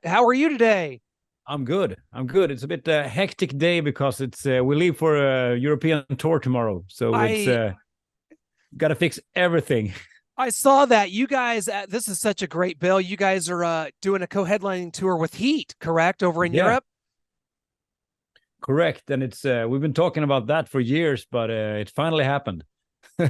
How are you today? I'm good. I'm good. It's a bit hectic day because it's we leave for a European tour tomorrow, so it's I got to fix everything. I saw that you guys. This is such a great bill. You guys are doing a co-headlining tour with Heat, correct, over in Yeah, Europe. correct. And it's we've been talking about that for years, but it finally happened.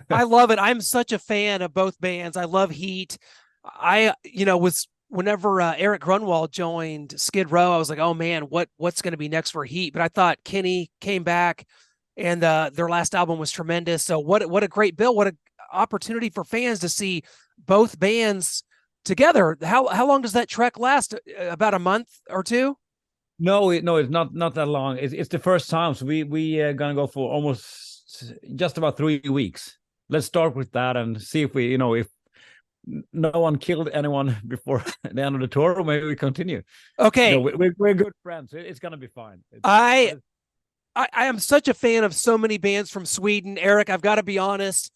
I love it. I'm such a fan of both bands. I love Heat. Was whenever Eric Grunwald joined Skid Row, I was like, oh man, what's going to be next for Heat? But I thought Kenny came back, and their last album was tremendous. So what a great bill! What a opportunity for fans to see both bands together. How long does that trek last? About a month or two? No, it's not that long. It's the first time, so we gonna go for almost just about 3 weeks. Let's start with that and see if we, if no one killed anyone before the end of the tour, maybe we continue. Okay, We're good friends. It's gonna be fine. I But it's, I am such a fan of so many bands from Sweden. Eric, I've got to be honest.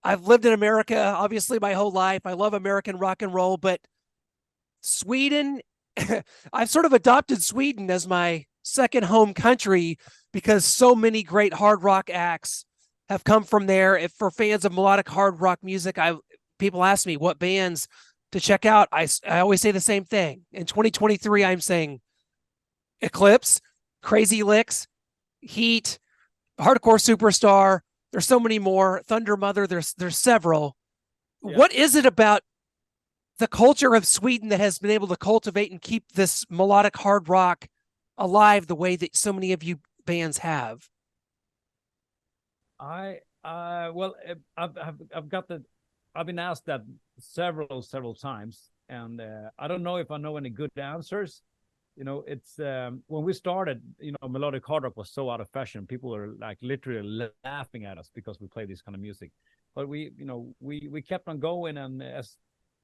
I've lived in America obviously my whole life. I love American rock and roll, but Sweden, I've sort of adopted Sweden as my second home country because so many great hard rock acts have come from there. If for fans of melodic hard rock music, I people ask me what bands to check out. I always say the same thing. In 2023, I'm saying Eclipse, Crazy Licks, Heat, Hardcore Superstar. There's so many more. Thunder Mother. There's several. yeah. What is it about the culture of Sweden that has been able to cultivate and keep this melodic hard rock alive the way that so many of you bands have? I've got the I've been asked that several times, and I don't know if I know any good answers. It's when we started, melodic hard rock was so out of fashion. People were like literally laughing at us because we play this kind of music. But we kept on going, and as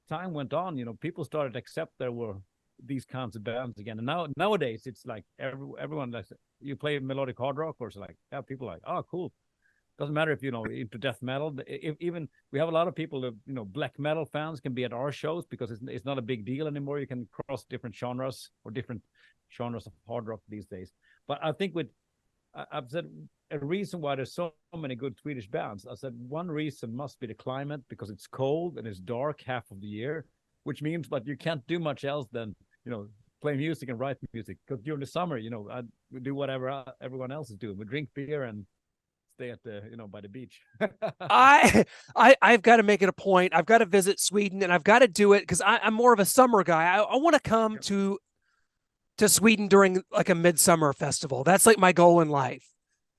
time went on, people started to accept there were these kinds of bands again. And nowadays, it's like everyone like you play melodic hard rock, or it's like yeah, people are like oh cool. Doesn't matter if into death metal. Even we have a lot of people that black metal fans can be at our shows because it's not a big deal anymore. You can cross different genres or different genres of hard rock these days. But I think I've said a reason why there's so many good Swedish bands. I said one reason must be the climate because it's cold and it's dark half of the year, which means but you can't do much else than play music and write music. Because during the summer, we do whatever everyone else is doing. We drink beer and stay at the by the beach. I I've got to make it a point. I've got to visit Sweden and I've got to do it because I'm more of a summer guy. I want to come to Sweden during like a midsummer festival. That's like my goal in life.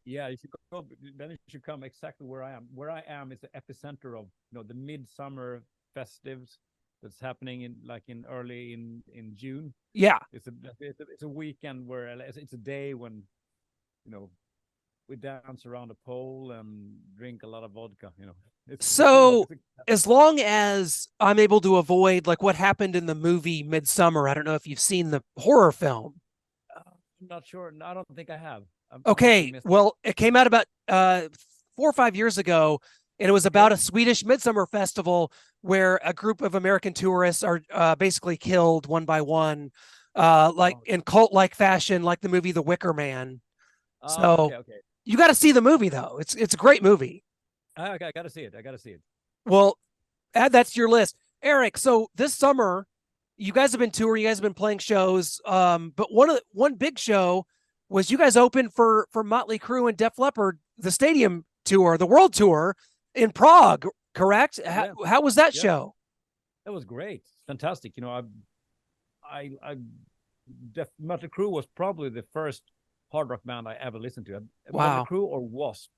Yeah, you should go. Then you should come exactly where I am. Where I am is the epicenter of the midsummer festives that's happening in early in June. Yeah. It's a weekend where it's a day when you know we dance around a pole and drink a lot of vodka. So as long as I'm able to avoid like what happened in the movie Midsummer, I don't know if you've seen the horror film. I'm not sure. No, I don't think I have. I must have Okay, missed it. well, it came out about 4 or 5 years ago, and it was about Okay. a Swedish midsummer festival where a group of American tourists are basically killed one by one, like Oh, in cult-like fashion, like the movie The Wicker Man. oh, So okay. you got to see the movie though; it's a great movie. Okay, I gotta see it. I gotta see it. Well, add that to your list, Eric. So this summer, you guys have been touring, you guys have been playing shows. But one big show was you guys opened for Motley Crue and Def Leppard, the stadium tour, the world tour in Prague. Correct? Yeah, How was that yeah. show? That was great. Fantastic. I Motley Crue was probably the first hard rock band I ever listened to. Motley Wow. Crue or Wasp.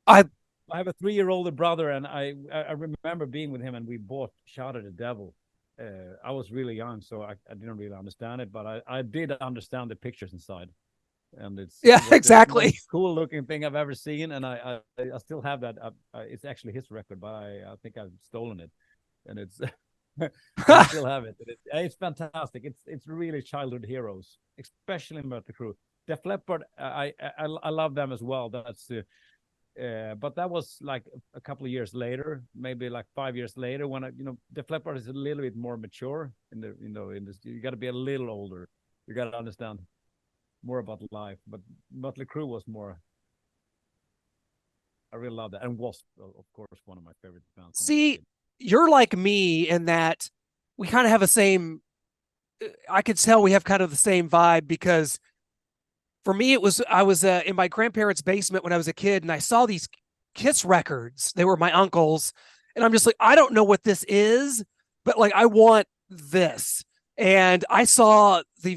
I I have a 3 year older brother, and I remember being with him, and we bought "Shout at the Devil." I was really young, so I didn't really understand it, but I did understand the pictures inside, and yeah, it was the exactly. most cool looking thing I've ever seen, and I still have that. It's actually his record, but I think I've stolen it, and it's but I still have it. It's fantastic. It's really childhood heroes, especially in Motley Crue. Def Leppard, I love them as well. That's But that was like a couple of years later, maybe like 5 years later, when the Leppard is a little bit more mature in the you got to be a little older. You got to understand more about life. But Motley Crue was more. I really love that, and was of course one of my favorite bands. See, you're like me in that we kind of have the same. I could tell we have kind of the same vibe because for me, I was in my grandparents' basement when I was a kid, and I saw these Kiss records. They were my uncle's, and I'm just like, I don't know what this is, but like I want this. And I saw the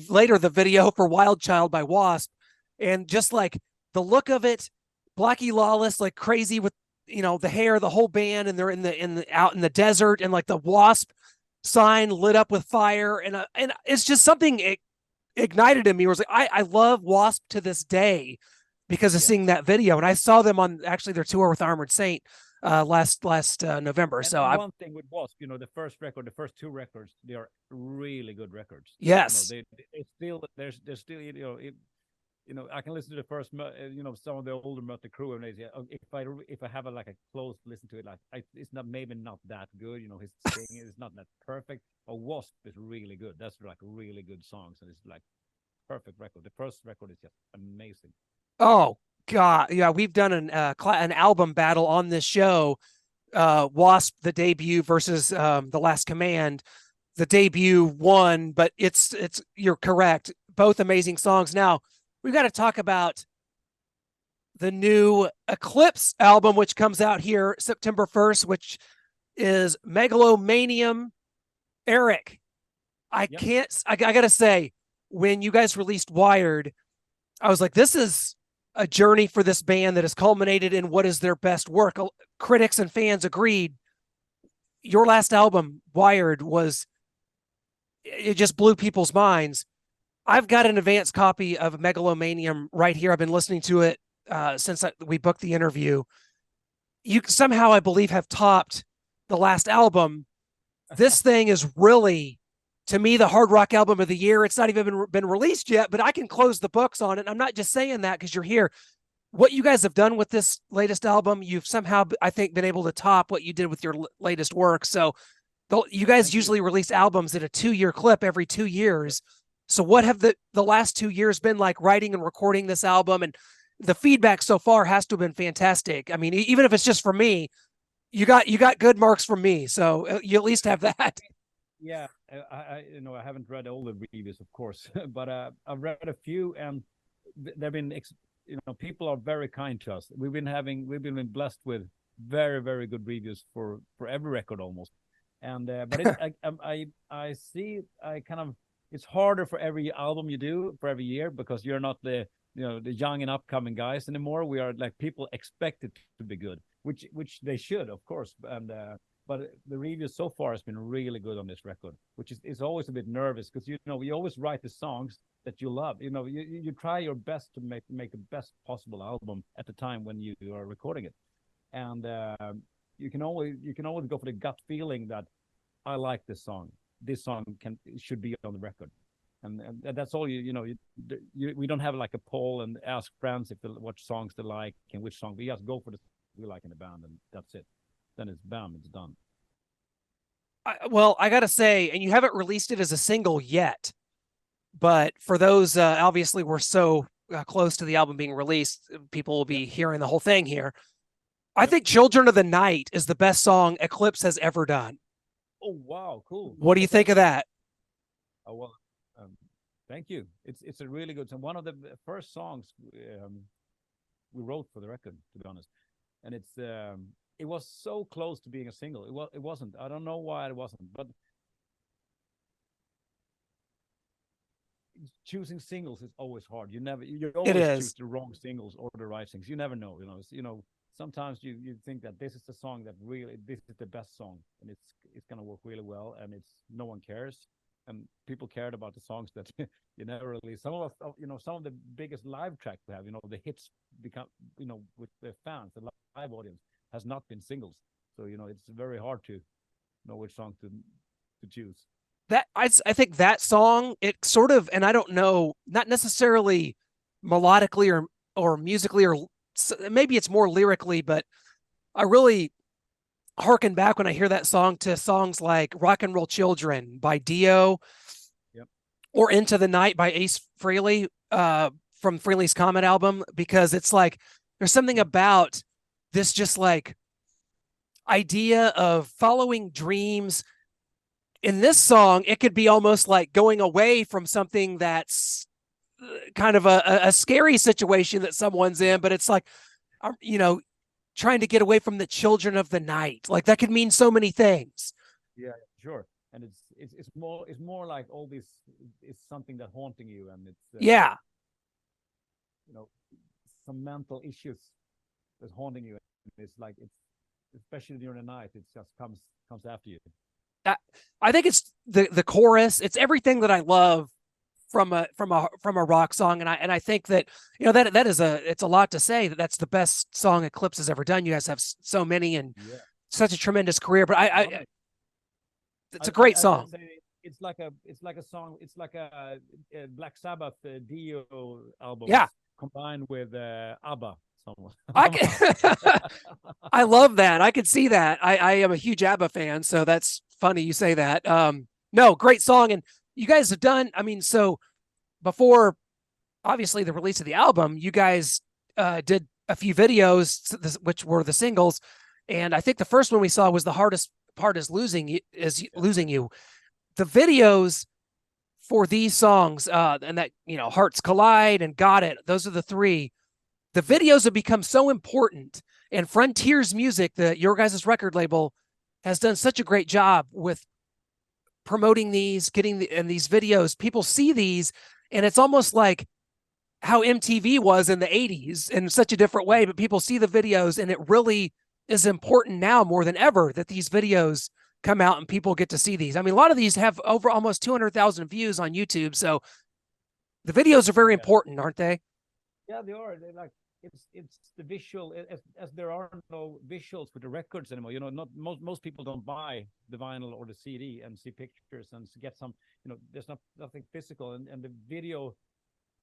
video for Wild Child by Wasp, and just like the look of it, Blackie Lawless, like crazy with the hair, the whole band, and they're in the out in the desert, and like the Wasp sign lit up with fire, and it's just something ignited in me. Where it's like I love Wasp to this day because of seeing that video, and I saw them on actually their tour with Armored Saint last November. And, so one thing with Wasp, the first record, the first two records, they are really good records. Yes, they still there's still I can listen to the first some of the older Motley Crue, and they say, if I have like a close listen to it, like it's not that good. His singing is not that perfect. But Wasp is really good. That's like really good songs, and it's like perfect record. The first record is just amazing. Oh God, yeah, we've done an album battle on this show. Wasp, the debut versus the Last Command. The debut won, but it's you're correct. Both amazing songs. Now we've got to talk about the new Eclipse album, which comes out here September 1st, which is Megalomanium. Erik, I got to say, when you guys released Wired, I was like, this is a journey for this band that has culminated in what is their best work. Critics and fans agreed. Your last album, Wired, it just blew people's minds. I've got an advanced copy of Megalomanium right here. I've been listening to it since we booked the interview. You somehow, I believe, have topped the last album. This thing is really, to me, the hard rock album of the year. It's not even been released yet, but I can close the books on it. I'm not just saying that because you're here. What you guys have done with this latest album, you've somehow, I think, been able to top what you did with your latest work. So you guys usually release albums at a 2-year clip every 2 years. So what have the last 2 years been like writing and recording this album? And the feedback so far has to have been fantastic. I mean, even if it's just for me, you got good marks from me. So you at least have that. Yeah, I haven't read all the reviews, of course, but I've read a few, and they've been people are very kind to us. We've been blessed with very, very good reviews for every record almost. And but I see it's harder for every album you do for every year, because you're not the young and upcoming guys anymore. We are like, people expect it to be good, which they should, of course. And but the reviews so far has been really good on this record, which is always a bit nervous, because you always write the songs that you love. You try your best to make the best possible album at the time when you are recording it, and you can always go for the gut feeling that I like this song. This song should be on the record, and that's all. We don't have like a poll and ask friends what songs they like and which song. We just go for the we like in the band, and that's it. Then it's done. I gotta say, and you haven't released it as a single yet, but for those, obviously we're so close to the album being released, people will be hearing the whole thing here. I think "Children of the Night" is the best song Eclipse has ever done. Oh wow, cool! What do you think of that? Oh well, thank you. It's a really good song. One of the first songs we wrote for the record, to be honest, and it was so close to being a single. It wasn't. I don't know why it wasn't, but choosing singles is always hard. You always choose the wrong singles or the right things. You never know. Sometimes you think that this is the song that this is the best song, and it's gonna work really well, and no one cares, and people cared about the songs that you never release. Some of us, some of the biggest live tracks we have, the hits become, with the fans, the live audience, has not been singles. So it's very hard to know which song to choose. That I think that song, it sort of, and I don't know, not necessarily melodically or musically or maybe it's more lyrically, but I really harken back when I hear that song to songs like Rock and Roll Children by Dio, Yep. or Into the Night by Ace Frehley, from Frehley's Comet album, because it's like there's something about this just like idea of following dreams. In this song, it could be almost like going away from something that's kind of a scary situation that someone's in, but it's like, you know, trying to get away from the children of the night. Like that could mean so many things. Yeah, sure. And it's more like all this is something that haunting you, and it's Yeah. You know, some mental issues that's haunting you. It's like, it's especially during the night, it just comes after you. I think it's the chorus. It's everything that I love from a rock song, and I think that, you know, that is it's a lot to say that that's the best song Eclipse has ever done. You guys have so many and such a tremendous career, but it's a great song. It's like a song. It's like a Black Sabbath Dio album. Yeah, combined with ABBA. I love that. I could see that. I am a huge ABBA fan, so that's funny you say that. No, great song. And you guys have done, I mean, so before obviously the release of the album, you guys did a few videos, which were the singles. And I think the first one we saw was The Hardest Part is Losing You. The videos for these songs, and that, you know, Hearts Collide and Got It, those are the three. The videos have become so important, and Frontiers Music, your guys' record label, has done such a great job with promoting these, and these videos. People see these, and it's almost like how MTV was in the 80s in such a different way, but people see the videos, and it really is important now more than ever that these videos come out and people get to see these. I mean, a lot of these have over almost 200,000 views on YouTube, so the videos are very important, aren't they? Yeah, they are. They're like, it's the visual, as there are no visuals with the records anymore. You know, not most people don't buy the vinyl or the CD and see pictures and get some, you know, there's nothing physical, and the video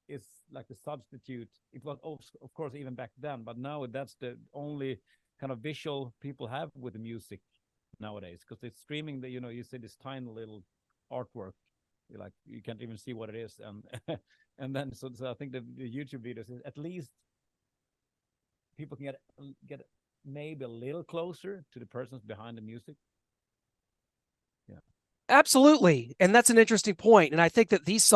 is like a substitute. It was, of course, even back then, but now that's the only kind of visual people have with the music nowadays, because it's streaming. You know, you see this tiny little artwork, you can't even see what it is, and then so I think the YouTube videos is at least people can get maybe a little closer to the persons behind the music. Yeah, absolutely. And that's an interesting point. And I think that this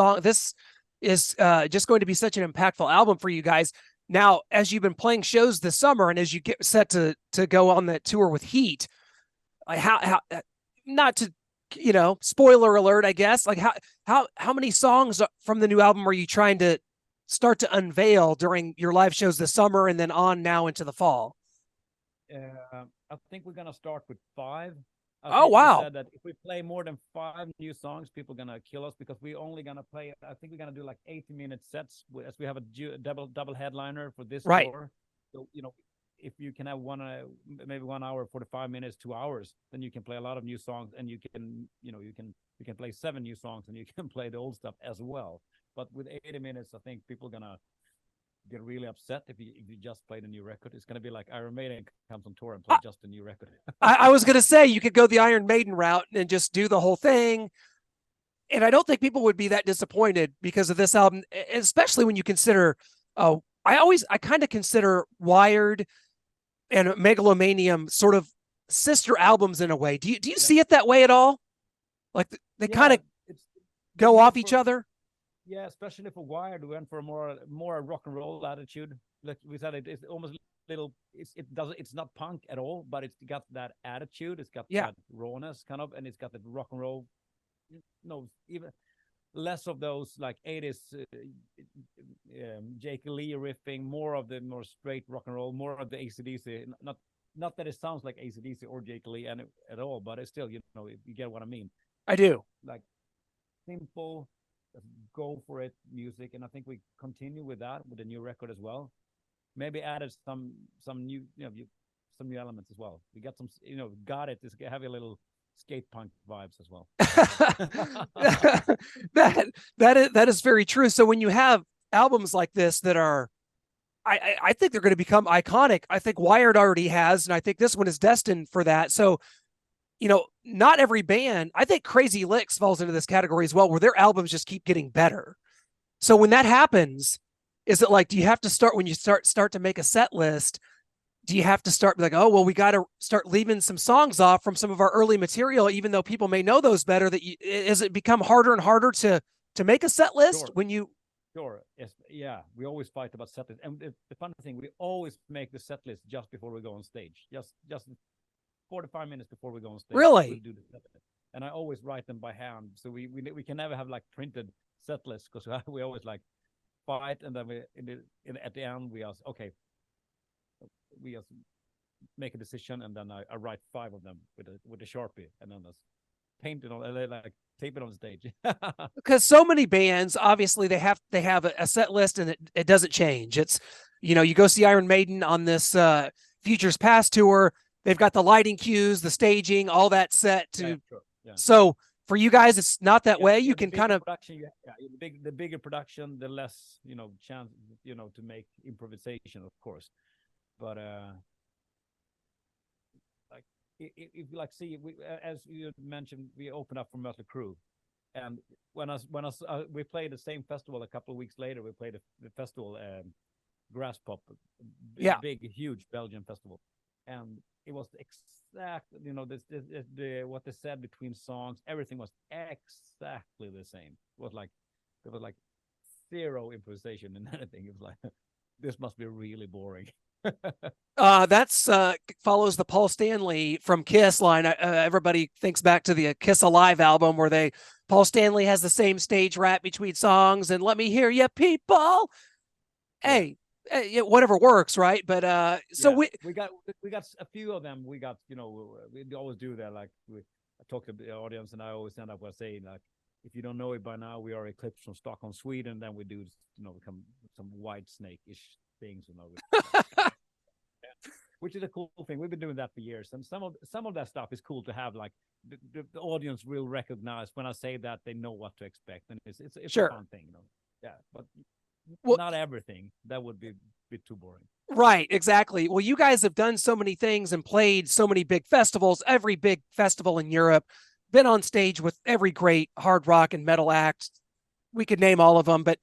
is just going to be such an impactful album for you guys. Now, as you've been playing shows this summer, and as you get set to go on that tour with H.E.A.T, how not to, you know, spoiler alert, I guess, like how many songs from the new album are you trying to start to unveil during your live shows this summer and then on now into the fall? I think we're gonna start with 5. Oh wow! Said that if we play more than 5 new songs, people are gonna kill us, because we're only gonna play. I think we're gonna do like 80-minute sets, as we have a double headliner for this tour. So, you know, if you can have maybe 1 hour, 45 minutes, 2 hours, then you can play a lot of new songs, and you can, you know, you can play 7 new songs, and you can play the old stuff as well. But with 80 minutes, I think people are gonna get really upset if you just play the new record. It's gonna be like Iron Maiden comes on tour and play just the new record. I was gonna say you could go the Iron Maiden route and just do the whole thing, and I don't think people would be that disappointed because of this album, especially when you consider. I kind of consider Wired and Megalomanium sort of sister albums in a way. Do you see it that way at all? Like they kind of go off each other. Yeah, especially for Wired, we went for a more rock and roll attitude. Like we said, it's almost little. It's not punk at all, but it's got that attitude. It's got that rawness kind of, and it's got the rock and roll. No, even less of those like 80s Jake Lee riffing, more of the more straight rock and roll, more of the AC/DC. Not that it sounds like AC/DC or Jake Lee at all, but it's still, you know, you get what I mean. I do. Like simple, go for it music, and I think we continue with that with the new record as well. Maybe added some new, you know, some new elements as well. We got some, you know, Got It is have a little skate punk vibes as well. that is very true. So when you have albums like this that are, I think they're going to become iconic. I think Wired already has, and I think this one is destined for that. So, not every band, I think Crazy Licks falls into this category as well, where their albums just keep getting better. So when that happens, is it like, do you have to start when you start to make a set list? Do you have to start like, oh, well, we got to start leaving some songs off from some of our early material, even though people may know those better? Is it become harder and harder to make a set list Sure. when you? Sure. Yes. Yeah. We always fight about set list, and the funny thing, we always make the set list just before we go on stage. Just 45 minutes before we go on stage. Really? We'll do the set list. And I always write them by hand, so we can never have like printed set lists, because we always like fight, and then at the end we ask, okay, we just make a decision, and then I write 5 of them with a Sharpie, and then just paint it on, like tape it on stage. Because so many bands, obviously they have a set list, and it doesn't change. It's, you go see Iron Maiden on this Futures Past tour, they've got the lighting cues, the staging, all that set to. Yeah, sure. Yeah. So for you guys, it's not that way. You can kind of production. The bigger production, the less chance to make improvisation, of course. But like if like see, as you mentioned, we opened up for Motley Crue, and when we played the same festival a couple of weeks later, we played the festival Grass Pop, big huge Belgian festival, and it was exact, what they said between songs, everything was exactly the same. It was like zero improvisation in anything. It was like, this must be really boring. That's follows the Paul Stanley from Kiss line. Everybody thinks back to the Kiss Alive album, where Paul Stanley has the same stage rap between songs, and let me hear you people. Hey, whatever works, right? But so we got a few of them. We got, we always do that. Like I talk to the audience, and I always end up by saying, like, if you don't know it by now, we are Eclipse from Stockholm, Sweden. Then we do, become some White Snake-ish things, which is a cool thing. We've been doing that for years, and some of that stuff is cool to have. Like the audience will recognize when I say that, they know what to expect, and it's sure. a fun thing, Yeah, but not everything. That would be too boring. Right, exactly. Well, you guys have done so many things and played so many big festivals, every big festival in Europe, been on stage with every great hard rock and metal act. We could name all of them, but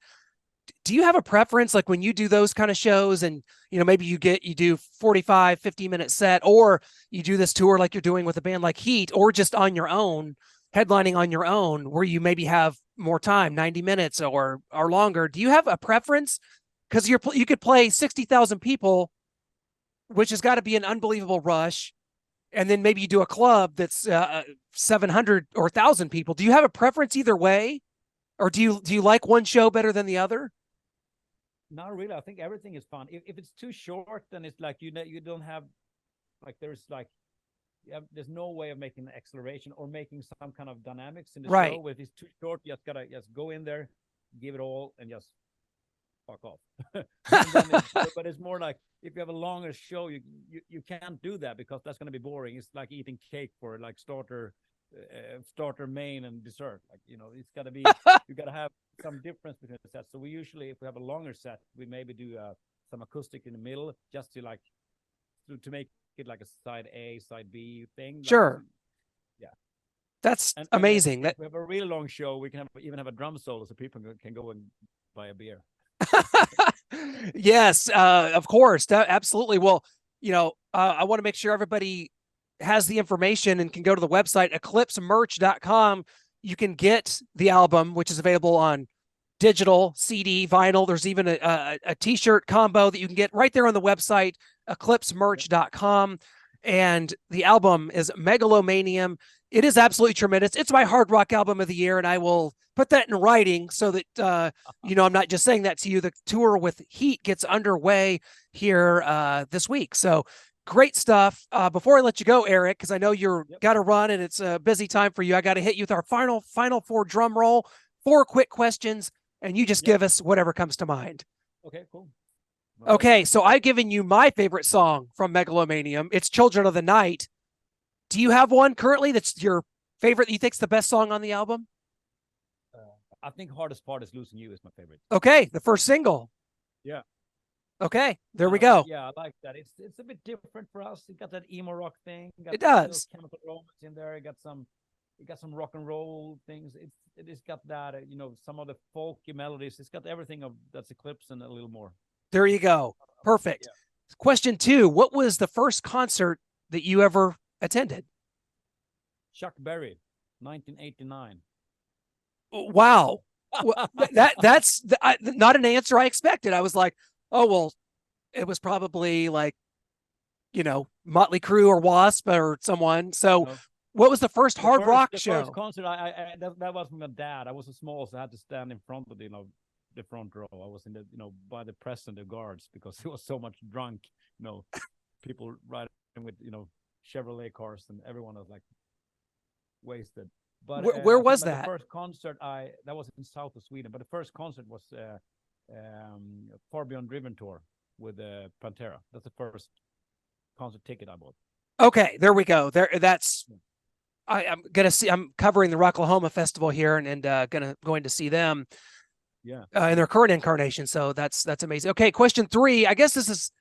do you have a preference, like when you do those kind of shows, and maybe you do 45, 50-minute set, or you do this tour like you're doing with a band like H.E.A.T, or just on your own, headlining on your own, where you maybe have more time, 90 minutes or longer? Do you have a preference? Because you could play 60,000 people, which has got to be an unbelievable rush, and then maybe you do a club that's 700 or 1,000 people. Do you have a preference either way, or do you like one show better than the other? Not really. I think everything is fun. If it's too short, then it's like you don't have, like, there's no way of making an acceleration or making some kind of dynamics in the show. If it's too short, you just gotta go in there, give it all, and just fuck off. But it's more like, if you have a longer show, you can't do that, because that's going to be boring. It's like eating cake for like starter, main, and dessert. Like, it's got to be, you got to have some difference between the sets. So we usually, if we have a longer set, we maybe do some acoustic in the middle, just to like to make it like a side A, side B thing. Sure. Yeah. That's amazing. If we have a really long show, we can even have a drum solo, so people can go and buy a beer. Yes, of course. Absolutely. Well, I want to make sure everybody has the information and can go to the website, eclipsemerch.com. You can get the album, which is available on digital, CD, vinyl. There's even a t-shirt combo that you can get right there on the website, eclipsemerch.com. And the album is Megalomanium. It is absolutely tremendous. It's my hard rock album of the year, and I will put that in writing so that, I'm not just saying that to you. The tour with H.E.A.T gets underway here this week. So great stuff. Before I let you go, Erik, because I know you're got to run and it's a busy time for you, I got to hit you with our final 4 drum roll, 4 quick questions, and you just give us whatever comes to mind. Okay, cool. Okay, so I've given you my favorite song from Megalomanium. It's Children of the Night. Do you have one currently that's your favorite, that you think's the best song on the album? I think Hardest Part Is Losing You is my favorite. Okay, the first single. Yeah. Okay, there we go. Yeah, I like that. It's a bit different for us. It got that emo rock thing. Got It little does. Chemical Romance in there. It got some rock and roll things. It's got that some of the folky melodies. It's got everything of that's Eclipse and a little more. There you go. Perfect. Yeah. Question 2, what was the first concert that you ever attended? Chuck Berry, 1989. Wow. That's not an answer I expected. I was like, oh, well, it was probably like, Motley Crue or Wasp or someone. So what was the first hard rock show? The first concert, that was from my dad. I was so small, so I had to stand in front of the front row. I was in the by the press and the guards because there was so much drunk, people riding with Chevrolet cars, and everyone was like wasted. But where was that? The first concert that was in south of Sweden, but the first concert was Far Beyond Driven tour with Pantera. That's the first concert ticket I bought. Okay, there we go. I'm covering the Rocklahoma Festival here and going to see them. Yeah. In their current incarnation. So that's amazing. Okay, question 3. I guess this is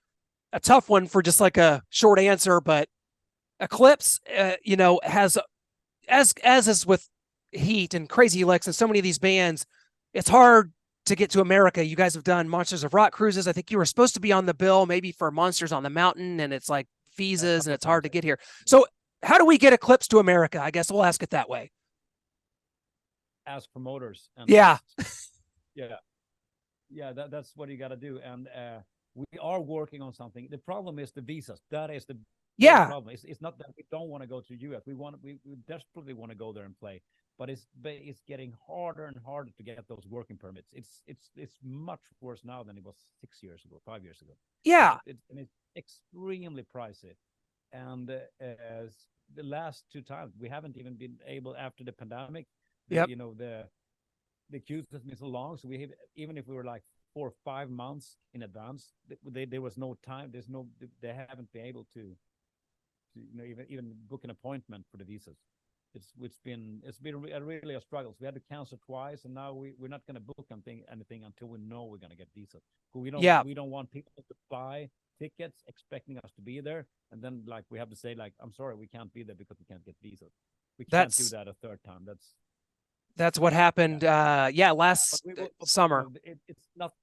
a tough one for just like a short answer, but Eclipse, has as is with H.E.A.T and Crazy Legs and so many of these bands, it's hard to get to America. You guys have done Monsters of Rock cruises. I think you were supposed to be on the bill maybe for Monsters on the Mountain, and it's like visas and it's hard to get here. So how do we get Eclipse to America? I guess we'll ask it that way. Ask promoters. Yeah. Yeah, that's what you got to do. And we are working on something. The problem is the visas. That is the problem. It's not that we don't want to go to the US. We desperately want to go there and play, but it's getting harder and harder to get those working permits. It's much worse now than it was 6 years ago, 5 years ago. Yeah, and it's extremely pricey. And the last 2 times we haven't even been able after the pandemic. Yep. The queues has been so long, so even if we were like 4 or 5 months in advance, there was no time. They haven't been able to even book an appointment for the visas. It's been really a struggle. So we had to cancel twice, and now we're not going to book anything until we know we're going to get visas. We don't want people to buy tickets expecting us to be there, and then like we have to say like, I'm sorry, we can't be there because we can't get visas. We can't do that a third time. That's what happened. Last summer.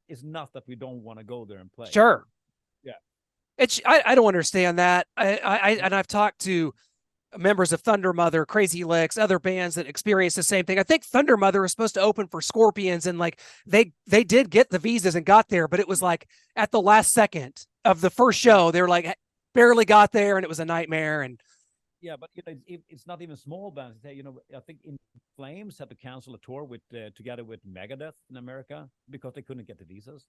It's not that we don't want to go there and play. Sure. Yeah. I don't understand that. And I've talked to members of Thunder Mother, Crazy Legs, other bands that experience the same thing. I think Thunder Mother was supposed to open for Scorpions, and like they did get the visas and got there, but it was like at the last second of the first show, they were like barely got there, and it was a nightmare. And yeah, but it's not even small bands. I think In Flames had to cancel a tour together with Megadeth in America because they couldn't get the visas.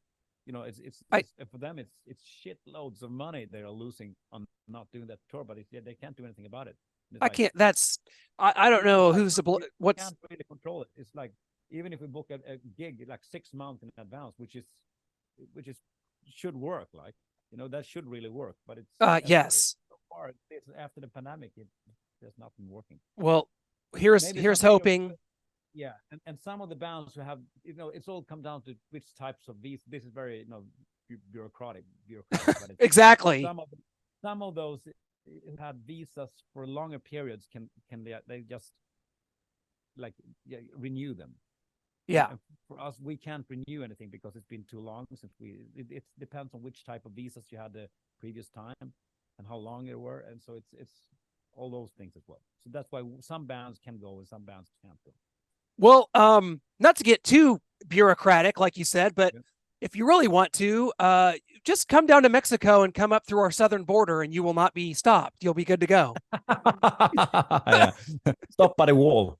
For them it's shitloads of money they are losing on not doing that tour, but they can't do anything about it. I don't know who's what's can't really control it. It's like even if we book a gig like 6 months in advance, which should work, like that should really work, but it's yes. After the pandemic, there's nothing working. Well, here's hoping. Yeah, and some of the bands who have, it's all come down to which types of these. This is very, bureaucratic. But exactly. Some of those who had visas for longer periods can they just renew them. Yeah. And for us, we can't renew anything because it's been too long since it depends on which type of visas you had the previous time and how long they were, and so it's all those things as well. So that's why some bands can go and some bands can't go. Well, not to get too bureaucratic, like you said, but if you really want to, just come down to Mexico and come up through our southern border, and you will not be stopped. You'll be good to go. Stop by the wall.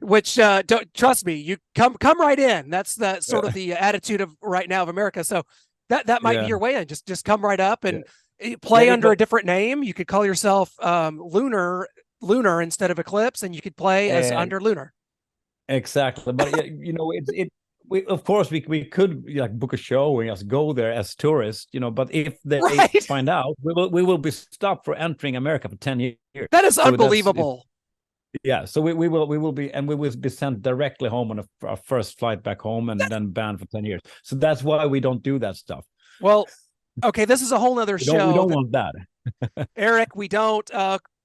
Which don't trust me. You come right in. That's the sort of the attitude of right now of America. So that might be your way in. Just come right up and play under a different name. You could call yourself Lunar instead of Eclipse, and you could play as under Lunar. Exactly, but we of course we could book a show and just go there as tourists, but if they find out, we will be stopped for entering America for 10 years. That is unbelievable. Yeah, so we will be sent directly home on our first flight back home, and then banned for 10 years. So that's why we don't do that stuff. Well, okay, this is a whole nother We don't show. want that. Eric, we don't.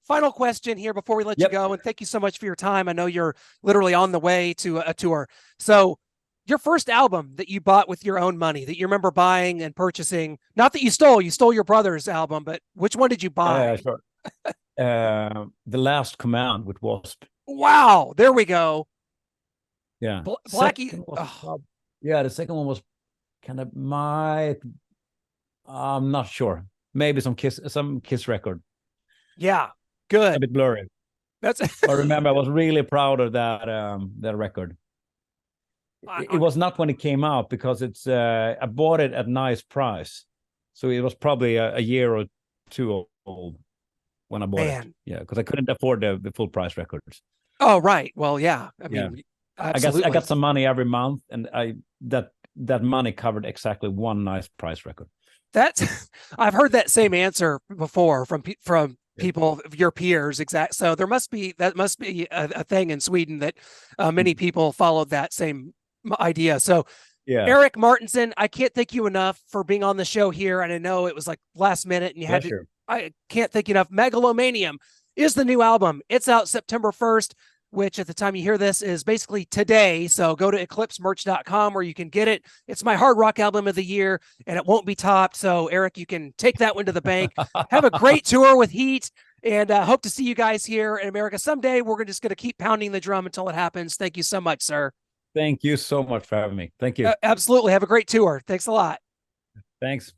Final question here before we let you Yep. go, and thank you so much for your time. I know you're literally on the way to a tour. So, your first album that you bought with your own money that you remember buying and purchasing, not that you stole your brother's album, but which one did you buy? Sure. The Last Command with Wasp. Wow, there we go. Yeah. Blackie. Yeah, the second one was kind of I'm not sure. Maybe some Kiss record. Yeah, good. A bit blurry. That's. I remember I was really proud of that record. It was not when it came out, because it's I bought it at nice price, so it was probably a year or two old when I bought it. Yeah, because I couldn't afford the full price records. Oh, right. Well, yeah. I mean, absolutely. I got some money every month, and that money covered exactly one nice price record. That's I've heard that same answer before from people, your peers. Exact. So that must be a thing in Sweden that many people followed that same idea. So yeah, Erik Martensson, I can't thank you enough for being on the show here. And I know it was like last minute and you had to, I can't thank you enough. Megalomanium is the new album. It's out September 1st, which at the time you hear this is basically today. So go to eclipsemerch.com where you can get it. It's my hard rock album of the year and it won't be topped. So Erik, you can take that one to the bank. Have a great tour with H.E.A.T, and hope to see you guys here in America someday. We're just going to keep pounding the drum until it happens. Thank you so much, sir. Thank you so much for having me. Thank you. Absolutely. Have a great tour. Thanks a lot. Thanks.